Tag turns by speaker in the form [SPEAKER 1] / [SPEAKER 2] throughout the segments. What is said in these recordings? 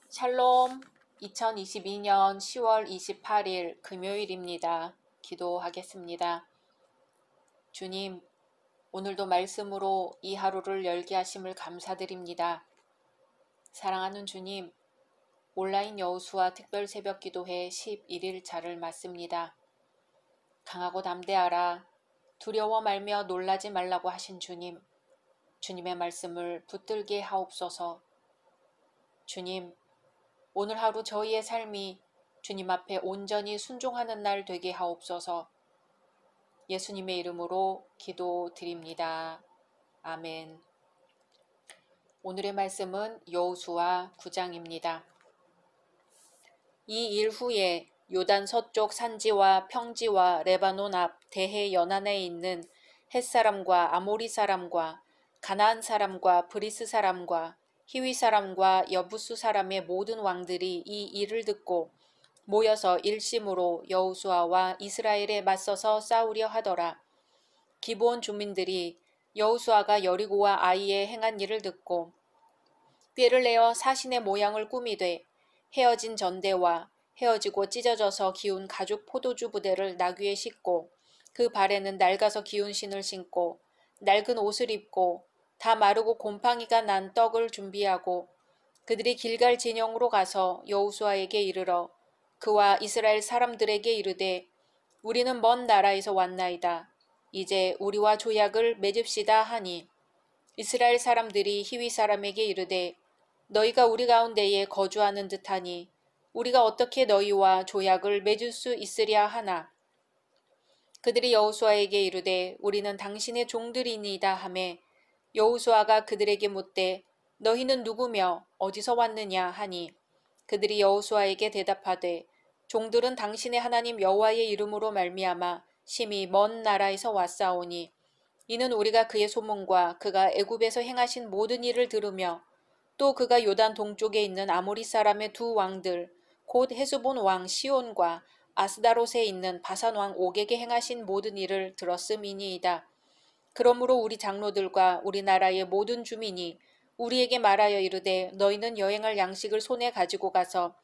[SPEAKER 1] 샬롬, 2022년 10월 28일 금요일입니다. 기도하겠습니다. 주님, 오늘도 말씀으로 이 하루를 열게 하심을 감사드립니다. 사랑하는 주님, 온라인 여호수아 특별 새벽 기도회 11일 차를 맞습니다. 강하고 담대하라, 두려워 말며 놀라지 말라고 하신 주님, 주님의 말씀을 붙들게 하옵소서. 주님, 오늘 하루 저희의 삶이 주님 앞에 온전히 순종하는 날 되게 하옵소서. 예수님의 이름으로 기도드립니다. 아멘. 오늘의 말씀은 여호수아 9장입니다. 이 일 후에 요단 서쪽 산지와 평지와 레바논 앞 대해 연안에 있는 헷사람과 아모리 사람과 가나안 사람과 브리스 사람과 히위 사람과 여부수 사람의 모든 왕들이 이 일을 듣고 모여서 일심으로 여호수아와 이스라엘에 맞서서 싸우려 하더라. 기브온 주민들이 여호수아가 여리고와 아이에 행한 일을 듣고 꾀를 내어 사신의 모양을 꾸미되 헤어진 전대와 헤어지고 찢어져서 기운 가죽 포도주 부대를 나귀에 싣고 그 발에는 낡아서 기운 신을 신고 낡은 옷을 입고 다 마르고 곰팡이가 난 떡을 준비하고 그들이 길갈 진영으로 가서 여호수아에게 이르러 그와 이스라엘 사람들에게 이르되 우리는 먼 나라에서 왔나이다. 이제 우리와 조약을 맺읍시다 하니 이스라엘 사람들이 히위 사람에게 이르되 너희가 우리 가운데에 거주하는 듯하니 우리가 어떻게 너희와 조약을 맺을 수 있으랴 하나 그들이 여호수아에게 이르되 우리는 당신의 종들이니이다 하매 여호수아가 그들에게 묻되 너희는 누구며 어디서 왔느냐 하니 그들이 여호수아에게 대답하되 종들은 당신의 하나님 여호와의 이름으로 말미암아 심히 먼 나라에서 왔사오니 이는 우리가 그의 소문과 그가 애굽에서 행하신 모든 일을 들으며 또 그가 요단 동쪽에 있는 아모리 사람의 두 왕들 곧 헤스본 왕 시온과 아스다롯에 있는 바산 왕 옥에게 행하신 모든 일을 들었음이니이다. 그러므로 우리 장로들과 우리나라의 모든 주민이 우리에게 말하여 이르되 너희는 여행할 양식을 손에 가지고 가서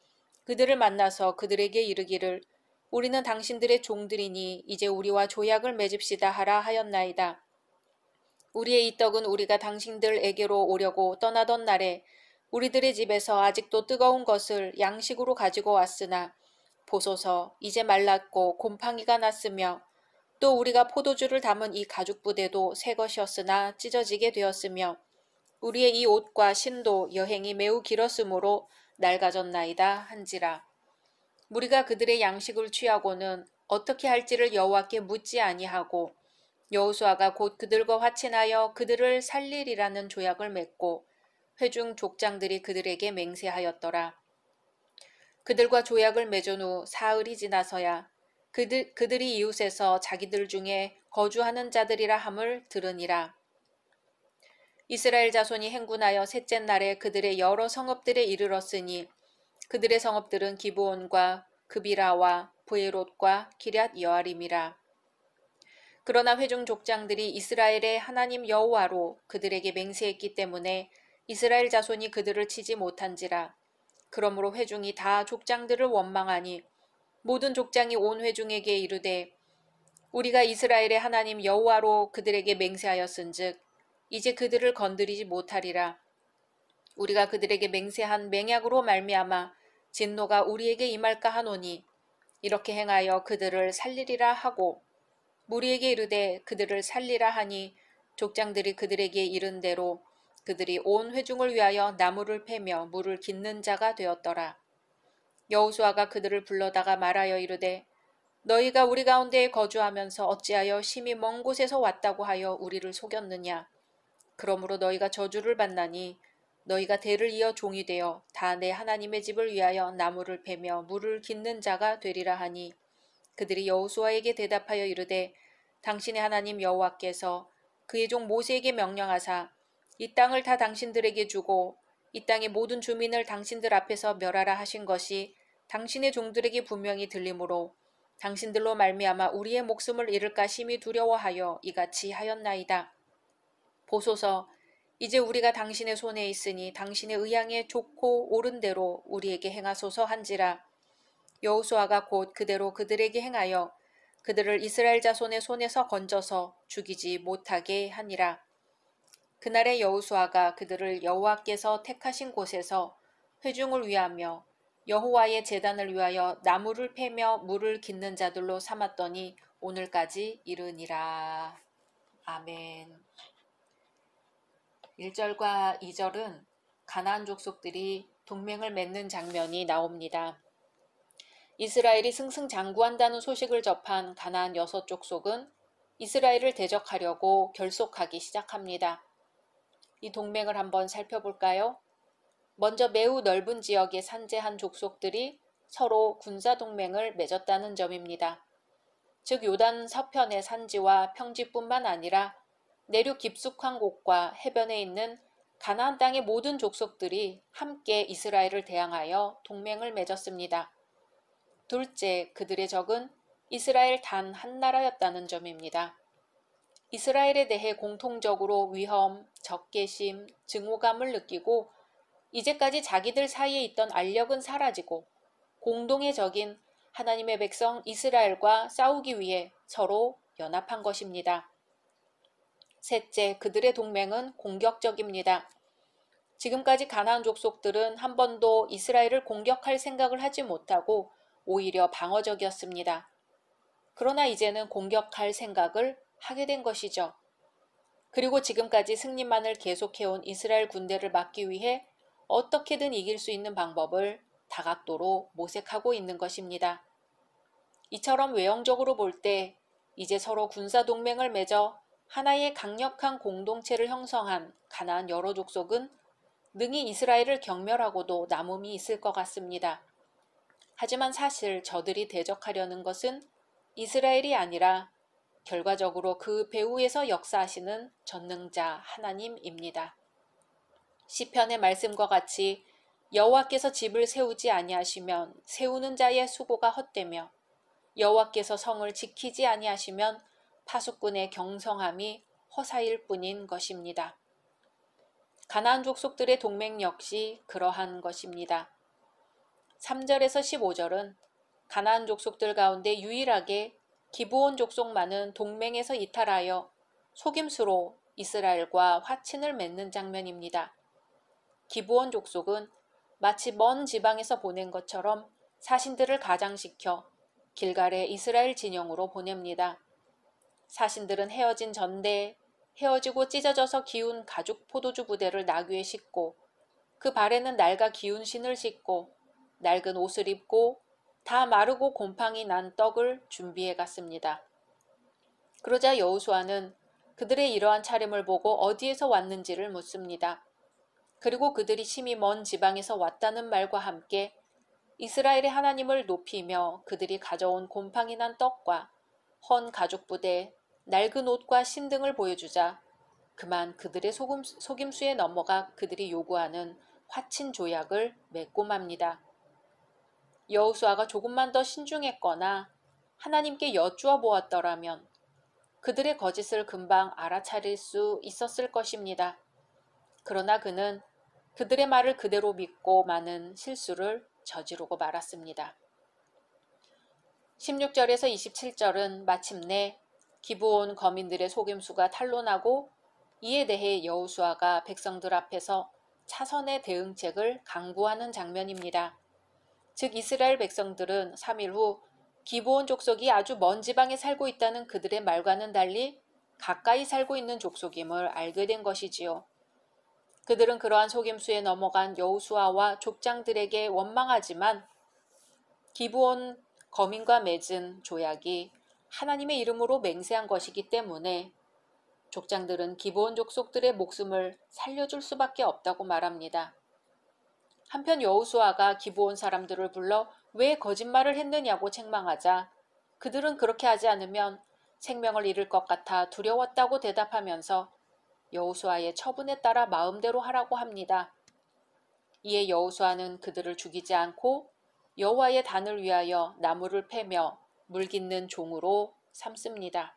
[SPEAKER 1] 그들을 만나서 그들에게 이르기를 우리는 당신들의 종들이니 이제 우리와 조약을 맺읍시다 하라 하였나이다. 우리의 이 떡은 우리가 당신들에게로 오려고 떠나던 날에 우리들의 집에서 아직도 뜨거운 것을 양식으로 가지고 왔으나 보소서 이제 말랐고 곰팡이가 났으며 또 우리가 포도주를 담은 이 가죽 부대도 새 것이었으나 찢어지게 되었으며 우리의 이 옷과 신도 여행이 매우 길었으므로 낡아졌나이다 한지라. 우리가 그들의 양식을 취하고는 어떻게 할지를 여호와께 묻지 아니하고 여호수아가 곧 그들과 화친하여 그들을 살리리라는 조약을 맺고 회중 족장들이 그들에게 맹세하였더라. 그들과 조약을 맺은 후 사흘이 지나서야 그들이 이웃에서 자기들 중에 거주하는 자들이라 함을 들으니라. 이스라엘 자손이 행군하여 셋째 날에 그들의 여러 성읍들에 이르렀으니 그들의 성읍들은 기브온과 그비라와 브에롯과 기럇 여아림이라. 그러나 회중 족장들이 이스라엘의 하나님 여호와로 그들에게 맹세했기 때문에 이스라엘 자손이 그들을 치지 못한지라. 그러므로 회중이 다 족장들을 원망하니 모든 족장이 온 회중에게 이르되 우리가 이스라엘의 하나님 여호와로 그들에게 맹세하였은즉 이제 그들을 건드리지 못하리라. 우리가 그들에게 맹세한 맹약으로 말미암아 진노가 우리에게 임할까 하노니 이렇게 행하여 그들을 살리리라 하고 무리에게 이르되 그들을 살리라 하니 족장들이 그들에게 이른 대로 그들이 온 회중을 위하여 나무를 패며 물을 깃는 자가 되었더라. 여호수아가 그들을 불러다가 말하여 이르되 너희가 우리 가운데에 거주하면서 어찌하여 심히 먼 곳에서 왔다고 하여 우리를 속였느냐. 그러므로 너희가 저주를 받나니 너희가 대를 이어 종이 되어 다 내 하나님의 집을 위하여 나무를 패며 물을 깃는 자가 되리라 하니 그들이 여호수아에게 대답하여 이르되 당신의 하나님 여호와께서 그의 종 모세에게 명령하사 이 땅을 다 당신들에게 주고 이 땅의 모든 주민을 당신들 앞에서 멸하라 하신 것이 당신의 종들에게 분명히 들리므로 당신들로 말미암아 우리의 목숨을 잃을까 심히 두려워하여 이같이 하였나이다. 보소서 이제 우리가 당신의 손에 있으니 당신의 의향에 좋고 옳은 대로 우리에게 행하소서 한지라. 여호수아가 곧 그대로 그들에게 행하여 그들을 이스라엘 자손의 손에서 건져서 죽이지 못하게 하니라. 그날에 여호수아가 그들을 여호와께서 택하신 곳에서 회중을 위하며 여호와의 제단을 위하여 나무를 패며 물을 깃는 자들로 삼았더니 오늘까지 이르니라. 아멘. 1절과 2절은 가나안 족속들이 동맹을 맺는 장면이 나옵니다. 이스라엘이 승승장구한다는 소식을 접한 가나안 6족속은 이스라엘을 대적하려고 결속하기 시작합니다. 이 동맹을 한번 살펴볼까요? 먼저 매우 넓은 지역의 산재한 족속들이 서로 군사동맹을 맺었다는 점입니다. 즉 요단 서편의 산지와 평지뿐만 아니라 내륙 깊숙한 곳과 해변에 있는 가나안 땅의 모든 족속들이 함께 이스라엘을 대항하여 동맹을 맺었습니다. 둘째, 그들의 적은 이스라엘 단 한 나라였다는 점입니다. 이스라엘에 대해 공통적으로 위험, 적개심, 증오감을 느끼고 이제까지 자기들 사이에 있던 알력은 사라지고 공동의 적인 하나님의 백성 이스라엘과 싸우기 위해 서로 연합한 것입니다. 셋째, 그들의 동맹은 공격적입니다. 지금까지 가나안 족속들은 한 번도 이스라엘을 공격할 생각을 하지 못하고 오히려 방어적이었습니다. 그러나 이제는 공격할 생각을 하게 된 것이죠. 그리고 지금까지 승리만을 계속해온 이스라엘 군대를 막기 위해 어떻게든 이길 수 있는 방법을 다각도로 모색하고 있는 것입니다. 이처럼 외형적으로 볼 때 이제 서로 군사동맹을 맺어 하나의 강력한 공동체를 형성한 가나안 여러 족속은 능히 이스라엘을 경멸하고도 남음이 있을 것 같습니다. 하지만 사실 저들이 대적하려는 것은 이스라엘이 아니라 결과적으로 그 배후에서 역사하시는 전능자 하나님입니다. 시편의 말씀과 같이 여호와께서 집을 세우지 아니하시면 세우는 자의 수고가 헛되며 여호와께서 성을 지키지 아니하시면 파수꾼의 경성함이 허사일 뿐인 것입니다. 가나안 족속들의 동맹 역시 그러한 것입니다. 3절에서 15절은 가나안 족속들 가운데 유일하게 기브온 족속만은 동맹에서 이탈하여 속임수로 이스라엘과 화친을 맺는 장면입니다. 기브온 족속은 마치 먼 지방에서 보낸 것처럼 사신들을 가장시켜 길갈의 이스라엘 진영으로 보냅니다. 사신들은 헤어진 전대, 헤어지고 찢어져서 기운 가죽 포도주 부대를 나귀에 싣고 그 발에는 낡아 기운 신을 싣고 낡은 옷을 입고 다 마르고 곰팡이 난 떡을 준비해 갔습니다. 그러자 여호수아는 그들의 이러한 차림을 보고 어디에서 왔는지를 묻습니다. 그리고 그들이 심히 먼 지방에서 왔다는 말과 함께 이스라엘의 하나님을 높이며 그들이 가져온 곰팡이 난 떡과 헌 가죽 부대, 낡은 옷과 신 등을 보여주자 그만 그들의 속임수에 넘어가 그들이 요구하는 화친 조약을 맺고 맙니다. 여호수아가 조금만 더 신중했거나 하나님께 여쭈어 보았더라면 그들의 거짓을 금방 알아차릴 수 있었을 것입니다. 그러나 그는 그들의 말을 그대로 믿고 많은 실수를 저지르고 말았습니다. 16절에서 27절은 마침내 기브온 거민들의 속임수가 탄로나고 이에 대해 여호수아가 백성들 앞에서 차선의 대응책을 강구하는 장면입니다. 즉 이스라엘 백성들은 3일 후 기브온 족속이 아주 먼 지방에 살고 있다는 그들의 말과는 달리 가까이 살고 있는 족속임을 알게 된 것이지요. 그들은 그러한 속임수에 넘어간 여호수아와 족장들에게 원망하지만 기브온 거민과 맺은 조약이 하나님의 이름으로 맹세한 것이기 때문에 족장들은 기브온 족속들의 목숨을 살려줄 수밖에 없다고 말합니다. 한편 여호수아가 기브온 사람들을 불러 왜 거짓말을 했느냐고 책망하자 그들은 그렇게 하지 않으면 생명을 잃을 것 같아 두려웠다고 대답하면서 여호수아의 처분에 따라 마음대로 하라고 합니다. 이에 여호수아는 그들을 죽이지 않고 여호와의 단을 위하여 나무를 패며 물깃는 종으로 삼습니다.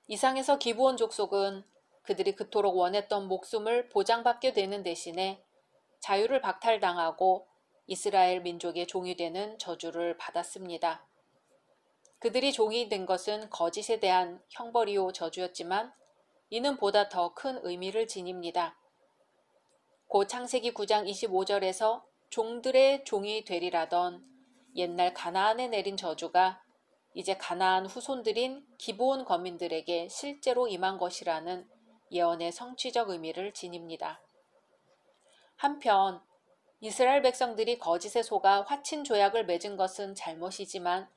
[SPEAKER 1] 이상에서 기브온 족속은 그들이 그토록 원했던 목숨을 보장받게 되는 대신에 자유를 박탈당하고 이스라엘 민족의 종이 되는 저주를 받았습니다. 그들이 종이 된 것은 거짓에 대한 형벌이요 저주였지만 이는 보다 더 큰 의미를 지닙니다. 고 창세기 9장 25절에서 종들의 종이 되리라던 옛날 가나안에 내린 저주가 이제 가나안 후손들인 기브온 거민들에게 실제로 임한 것이라는 예언의 성취적 의미를 지닙니다. 한편 이스라엘 백성들이 거짓에 속아 화친 조약을 맺은 것은 잘못이지만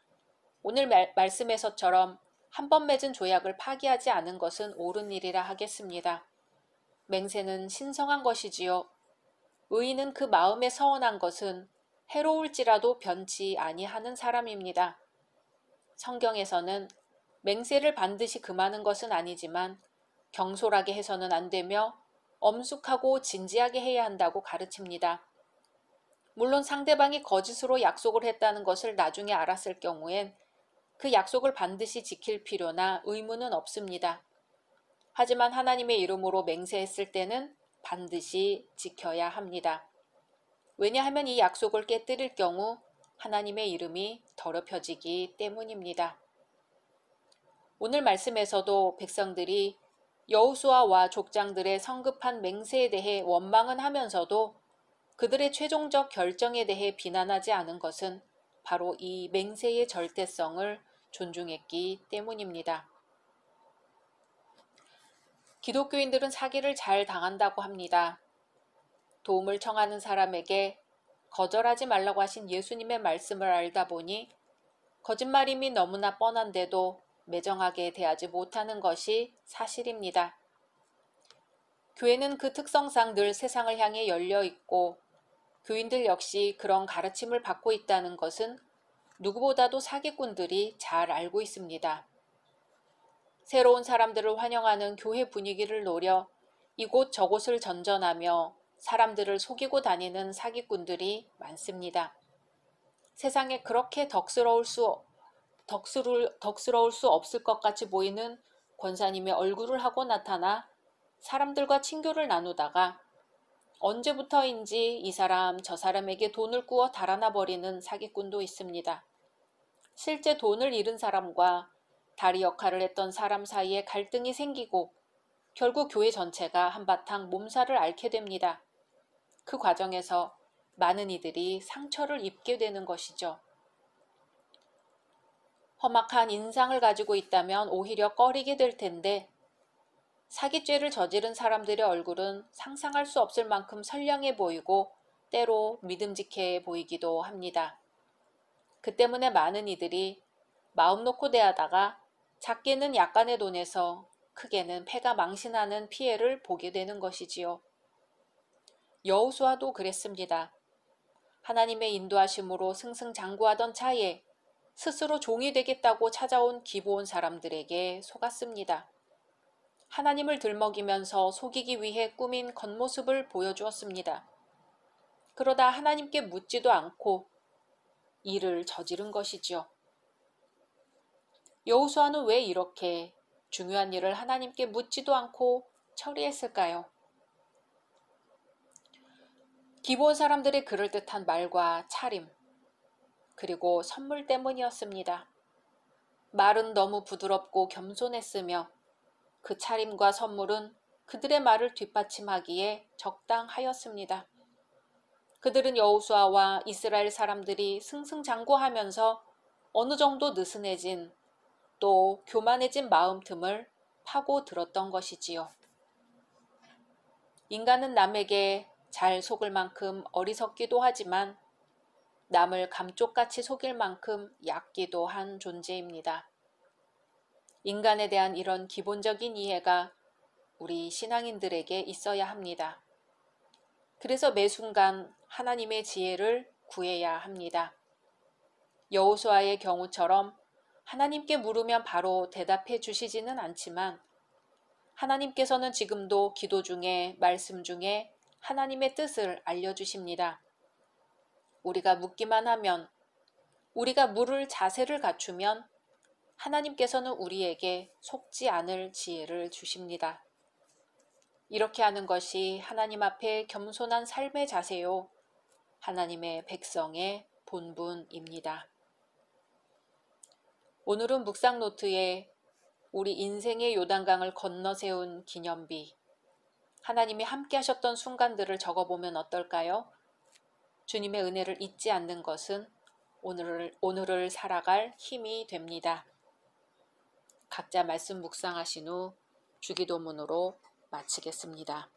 [SPEAKER 1] 오늘 말씀에서처럼 한 번 맺은 조약을 파기하지 않은 것은 옳은 일이라 하겠습니다. 맹세는 신성한 것이지요. 의인은 그 마음에 서원한 것은 해로울지라도 변치 아니하는 사람입니다. 성경에서는 맹세를 반드시 금하는 것은 아니지만 경솔하게 해서는 안 되며 엄숙하고 진지하게 해야 한다고 가르칩니다. 물론 상대방이 거짓으로 약속을 했다는 것을 나중에 알았을 경우엔 그 약속을 반드시 지킬 필요나 의무는 없습니다. 하지만 하나님의 이름으로 맹세했을 때는 반드시 지켜야 합니다. 왜냐하면 이 약속을 깨뜨릴 경우 하나님의 이름이 더럽혀지기 때문입니다. 오늘 말씀에서도 백성들이 여호수아와 족장들의 성급한 맹세에 대해 원망은 하면서도 그들의 최종적 결정에 대해 비난하지 않은 것은 바로 이 맹세의 절대성을 존중했기 때문입니다. 기독교인들은 사기를 잘 당한다고 합니다. 도움을 청하는 사람에게 거절하지 말라고 하신 예수님의 말씀을 알다 보니 거짓말임이 너무나 뻔한데도 매정하게 대하지 못하는 것이 사실입니다. 교회는 그 특성상 늘 세상을 향해 열려 있고 교인들 역시 그런 가르침을 받고 있다는 것은 누구보다도 사기꾼들이 잘 알고 있습니다. 새로운 사람들을 환영하는 교회 분위기를 노려 이곳 저곳을 전전하며 사람들을 속이고 다니는 사기꾼들이 많습니다. 세상에 그렇게 덕스러울 수 없을 것 같이 보이는 권사님의 얼굴을 하고 나타나 사람들과 친교를 나누다가 언제부터인지 이 사람 저 사람에게 돈을 꾸어 달아나 버리는 사기꾼도 있습니다. 실제 돈을 잃은 사람과 다리 역할을 했던 사람 사이에 갈등이 생기고 결국 교회 전체가 한바탕 몸살을 앓게 됩니다. 그 과정에서 많은 이들이 상처를 입게 되는 것이죠. 험악한 인상을 가지고 있다면 오히려 꺼리게 될 텐데 사기죄를 저지른 사람들의 얼굴은 상상할 수 없을 만큼 선량해 보이고 때로 믿음직해 보이기도 합니다. 그 때문에 많은 이들이 마음 놓고 대하다가 작게는 약간의 돈에서 크게는 패가 망신하는 피해를 보게 되는 것이지요. 여호수아도 그랬습니다. 하나님의 인도하심으로 승승장구하던 차에 스스로 종이 되겠다고 찾아온 기브온 사람들에게 속았습니다. 하나님을 들먹이면서 속이기 위해 꾸민 겉모습을 보여주었습니다. 그러다 하나님께 묻지도 않고 일을 저지른 것이지요. 여호수아는 왜 이렇게 중요한 일을 하나님께 묻지도 않고 처리했을까요? 기브온 사람들의 그럴듯한 말과 차림, 그리고 선물 때문이었습니다. 말은 너무 부드럽고 겸손했으며 그 차림과 선물은 그들의 말을 뒷받침하기에 적당하였습니다. 그들은 여호수아와 이스라엘 사람들이 승승장구하면서 어느 정도 느슨해진 또 교만해진 마음 틈을 파고 들었던 것이지요. 인간은 남에게 잘 속을 만큼 어리석기도 하지만 남을 감쪽같이 속일 만큼 얕기도 한 존재입니다. 인간에 대한 이런 기본적인 이해가 우리 신앙인들에게 있어야 합니다. 그래서 매 순간 하나님의 지혜를 구해야 합니다. 여호수아의 경우처럼 하나님께 물으면 바로 대답해 주시지는 않지만 하나님께서는 지금도 기도 중에 말씀 중에 하나님의 뜻을 알려주십니다. 우리가 묻기만 하면, 우리가 물을 자세를 갖추면 하나님께서는 우리에게 속지 않을 지혜를 주십니다. 이렇게 하는 것이 하나님 앞에 겸손한 삶의 자세요. 하나님의 백성의 본분입니다. 오늘은 묵상 노트에 우리 인생의 요단강을 건너 세운 기념비, 하나님이 함께 하셨던 순간들을 적어보면 어떨까요? 주님의 은혜를 잊지 않는 것은 오늘을 살아갈 힘이 됩니다. 각자 말씀 묵상하신 후 주기도문으로 마치겠습니다.